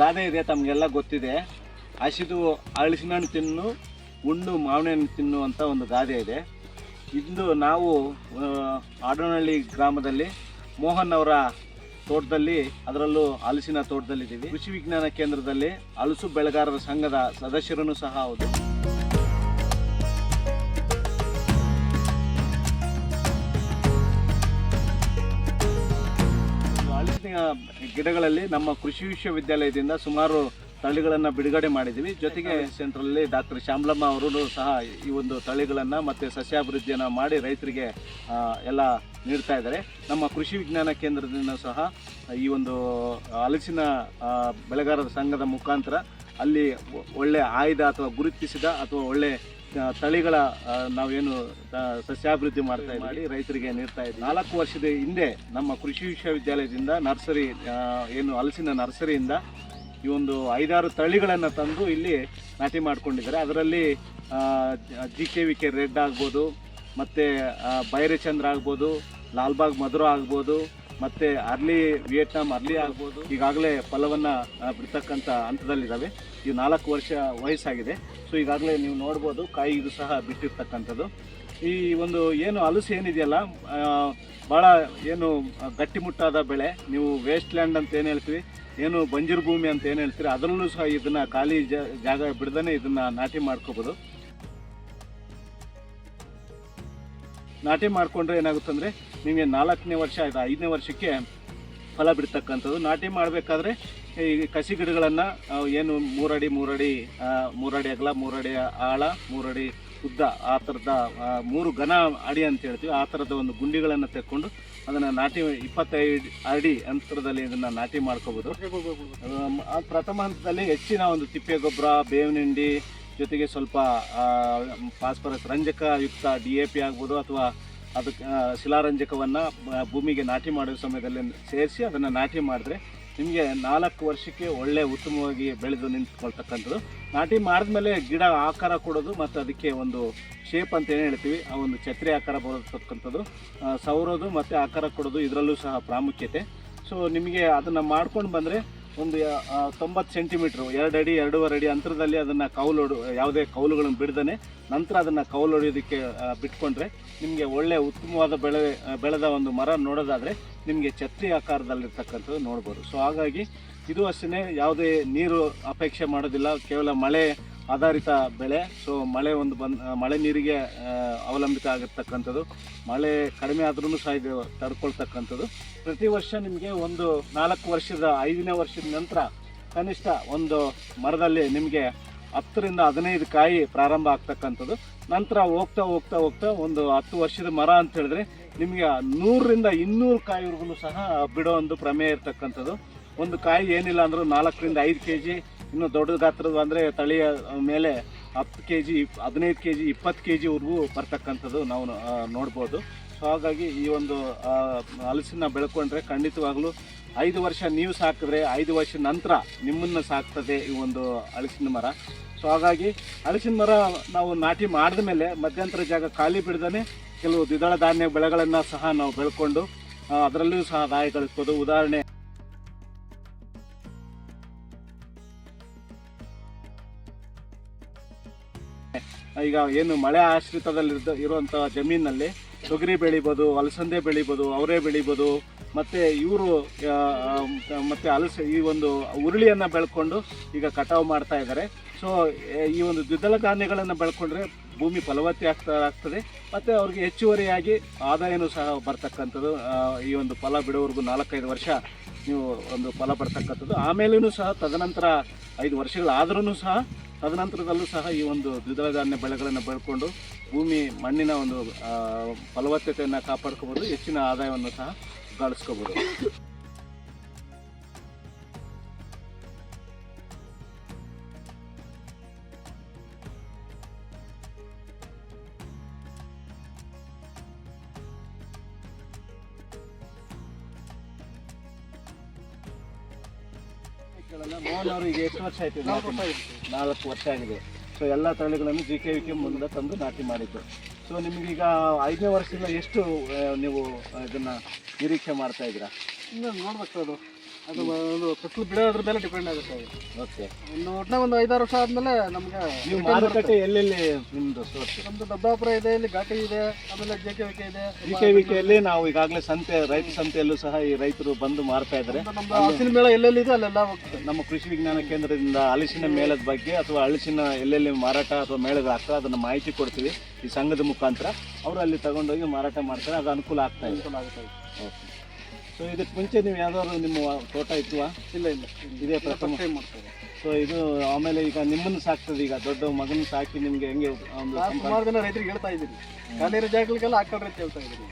ಗಾದೆ ಇದೆ, ತಮಗೆಲ್ಲ ಗೊತ್ತಿದೆ. ಹಸಿದು ಹಲಸಿನ ಹಣ್ಣು ತಿನ್ನು, ಉಣ್ಣು ಮಾವಿನ ಹಣ್ಣು ತಿನ್ನು ಅಂತ ಒಂದು ಗಾದೆ ಇದೆ. ಇಂದು ನಾವು ಆಡೋನಹಳ್ಳಿ ಗ್ರಾಮದಲ್ಲಿ ಮೋಹನ್ ಅವರ ತೋಟದಲ್ಲಿ, ಅದರಲ್ಲೂ ಹಲಸಿನ ತೋಟದಲ್ಲಿದ್ದೀವಿ. ಕೃಷಿ ವಿಜ್ಞಾನ ಕೇಂದ್ರದಲ್ಲಿ ಹಲಸು ಬೆಳೆಗಾರರ ಸಂಘದ ಸದಸ್ಯರೂ ಸಹ ಹೌದು. ಹಲಸಿನ ಗಿಡಗಳಲ್ಲಿ ನಮ್ಮ ಕೃಷಿ ವಿಶ್ವವಿದ್ಯಾಲಯದಿಂದ ಸುಮಾರು ತಳಿಗಳನ್ನು ಬಿಡುಗಡೆ ಮಾಡಿದ್ದೀವಿ. ಜೊತೆಗೆ ಸೆಂಟ್ರಲ್ಲಿ ಡಾಕ್ಟರ್ ಶ್ಯಾಮಲಮ್ಮ ಅವರು ಸಹ ಈ ಒಂದು ತಳಿಗಳನ್ನು ಮತ್ತು ಸಸ್ಯಾಭಿವೃದ್ಧಿಯನ್ನು ಮಾಡಿ ರೈತರಿಗೆ ಎಲ್ಲ ನೀಡ್ತಾ ಇದ್ದಾರೆ. ನಮ್ಮ ಕೃಷಿ ವಿಜ್ಞಾನ ಕೇಂದ್ರದಿಂದ ಸಹ ಈ ಒಂದು ಹಲಸಿನ ಬೆಳೆಗಾರರ ಸಂಘದ ಮುಖಾಂತರ ಅಲ್ಲಿ ಒಳ್ಳೆ ಆಯ್ದ ಅಥವಾ ಗುರುತಿಸಿದ ಅಥವಾ ಒಳ್ಳೆ ತಳಿಗಳ ನಾವೇನು ಸಸ್ಯಾಭಿವೃದ್ಧಿ ಮಾಡಿ ರೈತರಿಗೆ ನೀಡ್ತಾ ಇದ್ದೀವಿ. 4 ವರ್ಷದ ಹಿಂದೆ ನಮ್ಮ ಕೃಷಿ ವಿಶ್ವವಿದ್ಯಾಲಯದಿಂದ ನರ್ಸರಿ ಏನು ಹಲಸಿನ ನರ್ಸರಿಯಿಂದ ಈ ಒಂದು 5-6 ತಳಿಗಳನ್ನು ತಂದು ಇಲ್ಲಿ ನಾಟಿ ಮಾಡ್ಕೊಂಡಿದ್ದಾರೆ. ಅದರಲ್ಲಿ GKVK ರೆಡ್ ಆಗ್ಬೋದು, ಮತ್ತು ಬೈರೆಚಂದ್ರ ಆಗ್ಬೋದು, ಲಾಲ್ಬಾಗ್ ಮಧುರ ಆಗ್ಬೋದು, ಮತ್ತು ಅರ್ಲಿ ವಿಯೆಟ್ನಾಂ ಅರ್ಲಿ ಆಗ್ಬೋದು. ಈಗಾಗಲೇ ಫಲವನ್ನು ಬಿಡ್ತಕ್ಕಂಥ ಹಂತದಲ್ಲಿದ್ದಾವೆ. ಈ 4 ವರ್ಷ ವಯಸ್ಸಾಗಿದೆ. ಸೊ ಈಗಾಗಲೇ ನೀವು ನೋಡ್ಬೋದು ಕಾಯಿ ಇದು ಸಹ ಬಿಟ್ಟಿರ್ತಕ್ಕಂಥದ್ದು. ಈ ಒಂದು ಏನು ಹಲಸು ಏನಿದೆಯಲ್ಲ, ಭಾಳ ಏನು ಗಟ್ಟಿಮುಟ್ಟಾದ ಬೆಳೆ. ನೀವು ವೇಸ್ಟ್ ಲ್ಯಾಂಡ್ ಅಂತ ಏನು ಹೇಳ್ತೀವಿ, ಏನು ಬಂಜರು ಭೂಮಿ ಅಂತ ಏನು ಹೇಳ್ತೀರಿ, ಅದರಲ್ಲೂ ಸಹ ಇದನ್ನು ಖಾಲಿ ಜಾಗ ಬಿಡ್ದೇ ಇದನ್ನು ನಾಟಿ ಮಾಡ್ಕೋಬೋದು. ನಾಟಿ ಮಾಡಿಕೊಂಡ್ರೆ ಏನಾಗುತ್ತಂದರೆ ನಿಮಗೆ 4ನೇ ವರ್ಷ ಆಯಿತು, 5ನೇ ವರ್ಷಕ್ಕೆ ಫಲ ಬಿಡ್ತಕ್ಕಂಥದ್ದು. ನಾಟಿ ಮಾಡಬೇಕಾದ್ರೆ ಈ ಕಸಿ ಗಿಡಗಳನ್ನು ಏನು 3 ಅಡಿ 3 ಅಡಿ 3 ಅಡಿ ಅಗಲ, 3 ಅಡಿ ಆಳ, 3 ಅಡಿ ಉದ್ದ, ಆ ಥರದ 3 ಘನ ಅಡಿ ಅಂತ ಹೇಳ್ತೀವಿ, ಆ ಥರದ ಒಂದು ಗುಂಡಿಗಳನ್ನು ತೆಕ್ಕೊಂಡು ಅದನ್ನು ನಾಟಿ 25 ಅಡಿ ಅಂತರದಲ್ಲಿ ಇದನ್ನು ನಾಟಿ ಮಾಡ್ಕೋಬೋದು. ಪ್ರಥಮ ಹಂತದಲ್ಲಿ ಹೆಚ್ಚಿನ ಒಂದು ತಿಪ್ಪೆ ಗೊಬ್ಬರ, ಬೇವಿನ ಹಿಂಡಿ ಜೊತೆಗೆ ಸ್ವಲ್ಪ ಫಾಸ್ಫರಸ್ ರಂಜಕಯುಕ್ತ DAP ಆಗ್ಬೋದು, ಅಥವಾ ಅದಕ್ಕೆ ಶಿಲಾರಂಜಕವನ್ನು ಭೂಮಿಗೆ ನಾಟಿ ಮಾಡೋ ಸಮಯದಲ್ಲಿ ಸೇರಿಸಿ ಅದನ್ನು ನಾಟಿ ಮಾಡಿದ್ರೆ ನಿಮಗೆ 4 ವರ್ಷಕ್ಕೆ ಒಳ್ಳೆ ಉತ್ತಮವಾಗಿ ಬೆಳೆದು ನಿಂತ್ಕೊಳ್ತಕ್ಕಂಥದ್ದು. ನಾಟಿ ಮಾಡಿದ್ಮೇಲೆ ಗಿಡ ಆಕಾರ ಕೊಡೋದು ಮತ್ತು ಅದಕ್ಕೆ ಒಂದು ಶೇಪ್ ಅಂತ ಏನು ಹೇಳ್ತೀವಿ, ಆ ಒಂದು ಛತ್ರಿ ಆಕಾರ ಬರತಕ್ಕಂಥದ್ದು, ಸವರೋದು ಮತ್ತು ಆಕಾರ ಕೊಡೋದು, ಇದರಲ್ಲೂ ಸಹ ಪ್ರಾಮುಖ್ಯತೆ. ಸೊ ನಿಮಗೆ ಅದನ್ನು ಮಾಡ್ಕೊಂಡು ಬಂದರೆ ಒಂದು 90 ಸೆಂಟಿಮೀಟ್ರು, 2 ಅಡಿ 2.5 ಅಡಿ ಅಂತರದಲ್ಲಿ ಅದನ್ನು ಯಾವುದೇ ಕೌಲುಗಳನ್ನು ಬಿಡ್ದೇ ನಂತರ ಅದನ್ನು ಕೌಲು ಹೊಡೆಯೋದಕ್ಕೆ ಬಿಟ್ಕೊಂಡ್ರೆ ನಿಮಗೆ ಒಳ್ಳೆಯ ಉತ್ತಮವಾದ ಬೆಳೆದ ಒಂದು ಮರ ನೋಡೋದಾದರೆ ನಿಮಗೆ ಛತ್ರಿ ಆಕಾರದಲ್ಲಿರ್ತಕ್ಕಂಥದ್ದು ನೋಡ್ಬೋದು. ಸೊ ಹಾಗಾಗಿ ಇದು ಅಷ್ಟೇ, ಯಾವುದೇ ನೀರು ಅಪೇಕ್ಷೆ ಮಾಡೋದಿಲ್ಲ, ಕೇವಲ ಮಳೆ ಆಧಾರಿತ ಬೆಳೆ. ಸೊ ಮಳೆ ನೀರಿಗೆ ಅವಲಂಬಿತ ಆಗಿರ್ತಕ್ಕಂಥದ್ದು. ಮಳೆ ಕಡಿಮೆ ಆದ್ರೂ ಸಹ ಇದು ತಡ್ಕೊಳ್ತಕ್ಕಂಥದ್ದು. ಪ್ರತಿ ವರ್ಷ ನಿಮಗೆ ಒಂದು 4 ವರ್ಷದ 5ನೇ ವರ್ಷದ ನಂತರ ಕನಿಷ್ಠ ಒಂದು ಮರದಲ್ಲಿ ನಿಮಗೆ 10 ರಿಂದ 15 ಕಾಯಿ ಪ್ರಾರಂಭ ಆಗ್ತಕ್ಕಂಥದ್ದು. ನಂತರ ಹೋಗ್ತಾ ಹೋಗ್ತಾ ಹೋಗ್ತಾ ಒಂದು 10 ವರ್ಷದ ಮರ ಅಂತ ಹೇಳಿದ್ರೆ ನಿಮಗೆ 100 ರಿಂದ 200 ಕಾಯಿವರೆಗೂ ಸಹ ಬಿಡೋ ಒಂದು ಪ್ರಮೇಯ ಇರ್ತಕ್ಕಂಥದ್ದು. ಒಂದು ಕಾಯಿ ಏನಿಲ್ಲ ಅಂದರೂ 4 ರಿಂದ 5 kg, ಇನ್ನು ದೊಡ್ಡ ಗಾತ್ರದ ಅಂದರೆ ತಳಿಯ ಮೇಲೆ 10 kg, 15 kg, 20 kgವರೆಗೂ ಬರ್ತಕ್ಕಂಥದ್ದು ನಾವು ನೋಡ್ಬೋದು. ಸೊ ಹಾಗಾಗಿ ಈ ಒಂದು ಹಲಸನ್ನ ಬೆಳ್ಕೊಂಡ್ರೆ ಖಂಡಿತವಾಗ್ಲೂ 5 ವರ್ಷ ನೀವು ಸಾಕಿದ್ರೆ 5 ವರ್ಷ ನಂತರ ನಿಮ್ಮನ್ನು ಸಾಕ್ತದೆ ಈ ಒಂದು ಹಲಸಿನ ಮರ. ಸೊ ಹಾಗಾಗಿ ಹಲಸಿನ ಮರ ನಾವು ನಾಟಿ ಮಾಡಿದ ಮೇಲೆ ಮಧ್ಯಂತರ ಜಾಗ ಖಾಲಿ ಬಿಡ್ದೇ ಕೆಲವು ದ್ವಿದಳ ಧಾನ್ಯ ಬೆಳೆಗಳನ್ನು ಸಹ ನಾವು ಬೆಳ್ಕೊಂಡು ಅದರಲ್ಲೂ ಸಹ ಆದಾಯ ಗಳಿಸ್ಬೋದು. ಉದಾಹರಣೆ ಈಗ ಏನು ಮಳೆ ಆಶ್ರಿತದಲ್ಲಿ ಇರುವಂಥ ಜಮೀನಿನಲ್ಲಿ ತೊಗರಿ ಬೆಳಿಬೋದು, ಅಲಸಂದೆ ಬೆಳಿಬೋದು, ಅವರೇ ಬೆಳಿಬೋದು, ಮತ್ತು ಇವರು ಮತ್ತು ಈ ಒಂದು ಉರುಳಿಯನ್ನು ಬೆಳ್ಕೊಂಡು ಈಗ ಕಟಾವು ಮಾಡ್ತಾ ಇದ್ದಾರೆ. ಸೊ ಈ ಒಂದು ದ್ವಿದಳ ಧಾನ್ಯಗಳನ್ನು ಬೆಳ್ಕೊಂಡ್ರೆ ಭೂಮಿ ಫಲವತ್ತೆ ಆಗ್ತದೆ ಮತ್ತು ಅವ್ರಿಗೆ ಹೆಚ್ಚುವರಿಯಾಗಿ ಆದಾಯನೂ ಸಹ ಬರ್ತಕ್ಕಂಥದ್ದು. ಈ ಒಂದು ಫಲ ಬಿಡೋವರೆಗೂ 4-5 ವರ್ಷ ನೀವು ಒಂದು ಫಲ ಬರ್ತಕ್ಕಂಥದ್ದು. ಆಮೇಲೂ ಸಹ ತದನಂತರ 5 ವರ್ಷಗಳಾದ್ರೂ ಸಹ ತದನಂತರದಲ್ಲೂ ಸಹ ಈ ಒಂದು ದ್ವಿದಳ ಧಾನ್ಯ ಬೆಳೆಗಳನ್ನು ಬೆಳ್ಕೊಂಡು ಭೂಮಿ ಮಣ್ಣಿನ ಒಂದು ಫಲವತ್ತತೆಯನ್ನು ಕಾಪಾಡ್ಕೋಬೋದು, ಹೆಚ್ಚಿನ ಆದಾಯವನ್ನು ಸಹ ಗಳಿಸ್ಕೋಬೋದು. ಮೋಹನ್ ಅವರು ಈಗ ಎಷ್ಟು ವರ್ಷ ಆಯ್ತು? 4 ವರ್ಷ ಆಗಿದೆ. ಸೊ ಎಲ್ಲ ತಳಿಗಳನ್ನು GKVK ಮುಂದೆ ತಂದು ನಾಟಿ ಮಾಡಿದ್ದು. ಸೊ ನಿಮಗೀಗ 5ನೇ ವರ್ಷದಿಂದ ಎಷ್ಟು ನೀವು ಇದನ್ನು ನಿರೀಕ್ಷೆ ಮಾಡ್ತಾ ಇದ್ದೀರಾ? ಇನ್ನು ನೋಡ್ಬೇಕು, ಅದು ಅದು ಒಂದು ಫಸಲು ಬಿಡೋದ್ರ ಮೇಲೆ ಡಿಪೆಂಡ್ ಆಗುತ್ತೆ ಅದು. ಓಕೆ. ಒಟ್ಟಿನ ಒಂದು 5-6 ವರ್ಷ ಆದಮೇಲೆ ನಮಗೆ ನೀವು ಮಾರುಕಟ್ಟೆ ಎಲ್ಲೆಲ್ಲಿ ನಿಮ್ಮದು ಸೋರ್ಸ್? ನಮ್ಮದು ದಬ್ಬಾಪುರ ಇದೆ, ಇಲ್ಲಿ ಘಾಟಿ ಇದೆ, ಆಮೇಲೆ JKVK ಇದೆ. JKVKಯಲ್ಲಿ ನಾವು ಈಗಾಗಲೇ ಸಂತೆ, ರೈತ ಸಂತೆಯಲ್ಲೂ ಸಹ ಈ ರೈತರು ಬಂದು ಮಾರ್ತಾ ಇದ್ದಾರೆ. ನಮ್ದು ಹಲಸಿನ ಮೇಳ ಎಲ್ಲೆಲ್ಲಿದೆ ಅಲ್ಲೆಲ್ಲ ಹೋಗ್ತದೆ. ನಮ್ಮ ಕೃಷಿ ವಿಜ್ಞಾನ ಕೇಂದ್ರದಿಂದ ಹಲಸಿನ ಮೇಳದ ಬಗ್ಗೆ ಅಥವಾ ಹಲಸಿನ ಎಲ್ಲೆಲ್ಲಿ ಮಾರಾಟ ಅಥವಾ ಮೇಳಗಳಾಗ್ತದೆ ಅದನ್ನು ಮಾಹಿತಿ ಕೊಡ್ತೀವಿ ಈ ಸಂಘದ ಮುಖಾಂತರ. ಅವರು ಅಲ್ಲಿ ತಗೊಂಡೋಗಿ ಮಾರಾಟ ಮಾಡ್ತಾರೆ, ಅದು ಅನುಕೂಲ ಆಗ್ತಾ ಇದೆ. ಓಕೆ. ಸೊ ಇದಕ್ಕೆ ಮುಂಚೆ ನೀವು ಯಾವ್ದಾದ್ರು ನಿಮ್ಮ ತೋಟ ಇತ್ತವಾ? ಇಲ್ಲ ಇಲ್ಲ, ಇದೇ ಪ್ರಥಮ ಟೈಮ್ ಮಾಡ್ತಾರೆ. ಸೊ ಇದು ಆಮೇಲೆ ಈಗ ನಿಮ್ಮನ್ನು ಸಾಕ್ತದೆ, ಈಗ ದೊಡ್ಡ ಮಗನ ಸಾಕಿ ನಿಮಗೆ ಹೆಂಗೆ ಒಂದು ಸುಮಾರು ಜನ ರೈತರಿಗೆ ಹೇಳ್ತಾ ಇದ್ದೀರಿ, ಖಾಲಿ ಇರೋ ಜಾಗಗಳಿಗೆಲ್ಲ ಹಾಕೊಳ್ರಿ ಅಂತ ಹೇಳ್ತಾ ಇದ್ದೀರಿ.